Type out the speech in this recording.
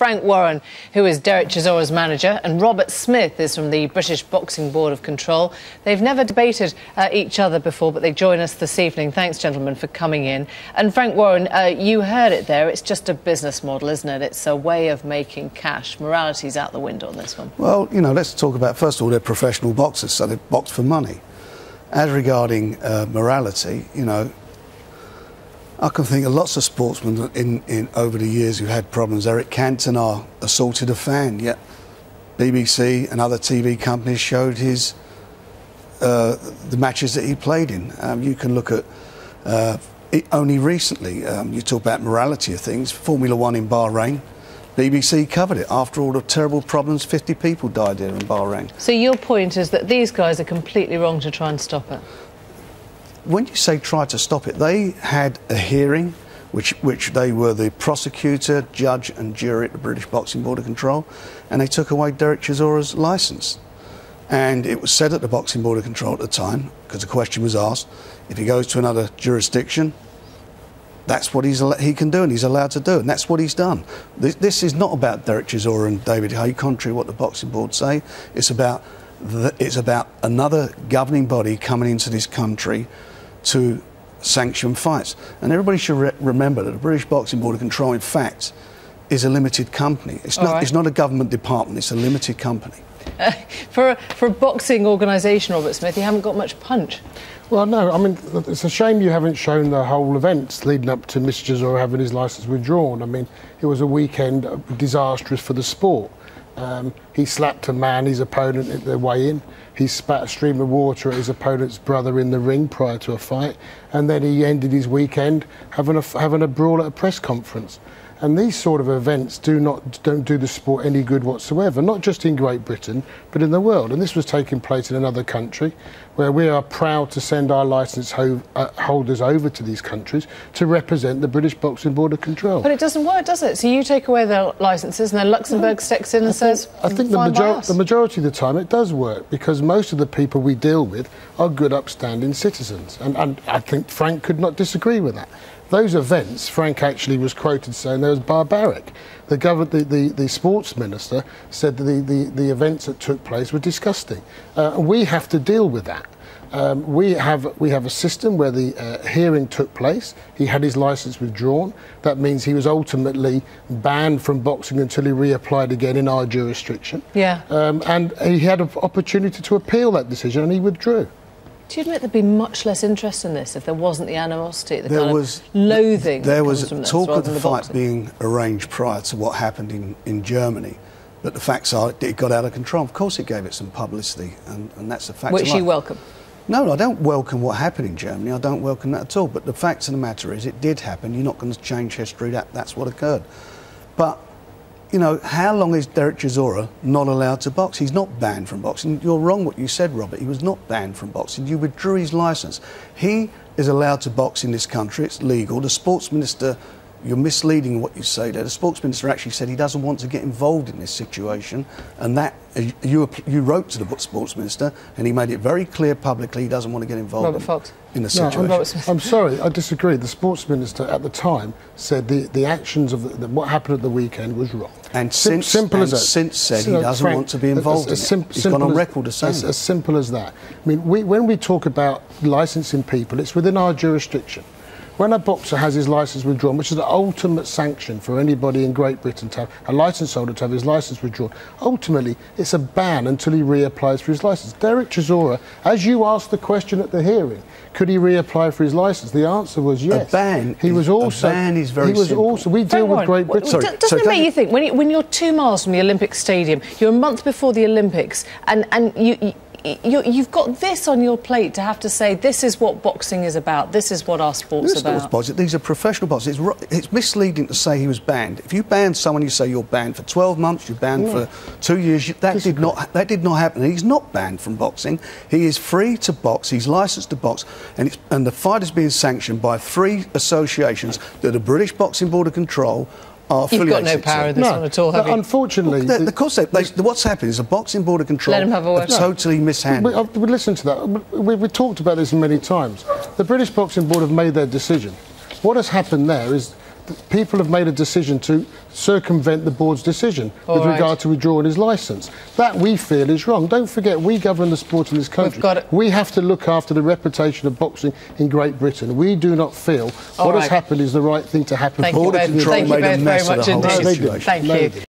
Frank Warren, who is Derek Chisora's manager, and Robert Smith is from the British Boxing Board of Control. They've never debated each other before, but they join us this evening. Thanks, gentlemen, for coming in. And Frank Warren, you heard it there. It's just a business model, isn't it? It's a way of making cash. Morality's out the window on this one. Well, you know, let's talk about, first of all, they're professional boxers, so they box for money. As regarding morality, you know, I can think of lots of sportsmen in over the years who had problems. Eric Cantona assaulted a fan, yet BBC and other TV companies showed his the matches that he played in. You can look at only recently. You talk about morality of things. Formula One in Bahrain. BBC covered it. After all the terrible problems, 50 people died there in Bahrain. So your point is that these guys are completely wrong to try and stop it? When you say try to stop it, they had a hearing, which they were the prosecutor, judge and jury at the British Boxing Board of Control, and they took away Derek Chisora's licence. And it was said at the Boxing Board of Control at the time, because the question was asked, if he goes to another jurisdiction, that's what he can do and he's allowed to do, and that's what he's done. This is not about Derek Chisora and David Haye, contrary to what the Boxing Board say. It's about another governing body coming into this country to sanction fights. And everybody should remember that the British Boxing Board of Control, in fact, is a limited company. It's not a government department, it's a limited company. For a boxing organisation, Robert Smith, you haven't got much punch. Well, no, I mean, it's a shame you haven't shown the whole events leading up to Mr. Chisora having his licence withdrawn. I mean, it was a weekend disastrous for the sport. He slapped a man, his opponent, at their weigh-in. He spat a stream of water at his opponent's brother in the ring prior to a fight, and then he ended his weekend having a brawl at a press conference. And these sort of events don't do the sport any good whatsoever, not just in Great Britain, but in the world. And this was taking place in another country, where we are proud to send our licence holders over to these countries to represent the British Boxing Board of Control. But it doesn't work, does it? So you take away their licences and then Luxembourg steps in and says, I think the majority of the time it does work, because most of the people we deal with are good, upstanding citizens. And I think Frank could not disagree with that. Those events, Frank actually was quoted saying they was barbaric. The sports minister said that the events that took place were disgusting. We have to deal with that. We have a system where the hearing took place. He had his licence withdrawn. That means he was ultimately banned from boxing until he reapplied again in our jurisdiction. Yeah. And he had an opportunity to appeal that decision, and he withdrew. Do you admit there'd be much less interest in this if there wasn't the animosity, the kind of loathing? There was talk of the fight being arranged prior to what happened in Germany, but the facts are it got out of control. Of course it gave it some publicity, and that's a fact. Which you welcome? No, I don't welcome what happened in Germany. I don't welcome that at all. But the fact of the matter is it did happen. You're not going to change history. That's what occurred. But you know, how long is Derek Chisora not allowed to box? He's not banned from boxing. You're wrong what you said, Robert. He was not banned from boxing. You withdrew his licence. He is allowed to box in this country. It's legal. The sports minister, you're misleading what you say there. The sports minister actually said he doesn't want to get involved in this situation, and that you wrote to the sports minister, and he made it very clear publicly he doesn't want to get involved in the situation. No, I'm sorry, I disagree. The sports minister at the time said the actions of what happened at the weekend was wrong. And since said he doesn't want to be involved in it. He's gone on record as saying as simple as that. I mean, when we talk about licensing people, it's within our jurisdiction. When a boxer has his licence withdrawn, which is the ultimate sanction for anybody in Great Britain to have a licence holder to have his licence withdrawn, ultimately it's a ban until he reapplies for his licence. Derek Chisora, as you asked the question at the hearing, could he reapply for his licence? The answer was yes. A ban. He was also. A ban is very simple. We deal with Great Britain. Doesn't it make you think when you're 2 miles from the Olympic Stadium, you're a month before the Olympics, and you've got this on your plate to have to say this is what boxing is about, this is what our sport's about. These are professional boxers. It's misleading to say he was banned. If you ban someone, you say you're banned for 12 months, you're banned for 2 years. That did not happen. He's not banned from boxing. He is free to box. He's licensed to box, and the fight is being sanctioned by 3 associations that the British Boxing Board of Control. You've got no power in this one at all, have you? Unfortunately... Of course, what's happened is the Boxing Board of Control have totally mishandled. We listen to that. We talked about this many times. The British Boxing Board have made their decision. What has happened there is people have made a decision to circumvent the board's decision with regard to withdrawing his licence. That, we feel, is wrong. Don't forget, we govern the sport in this country. We have to look after the reputation of boxing in Great Britain. We do not feel what has happened is the right thing to happen. Thank you both very much indeed. Thank you.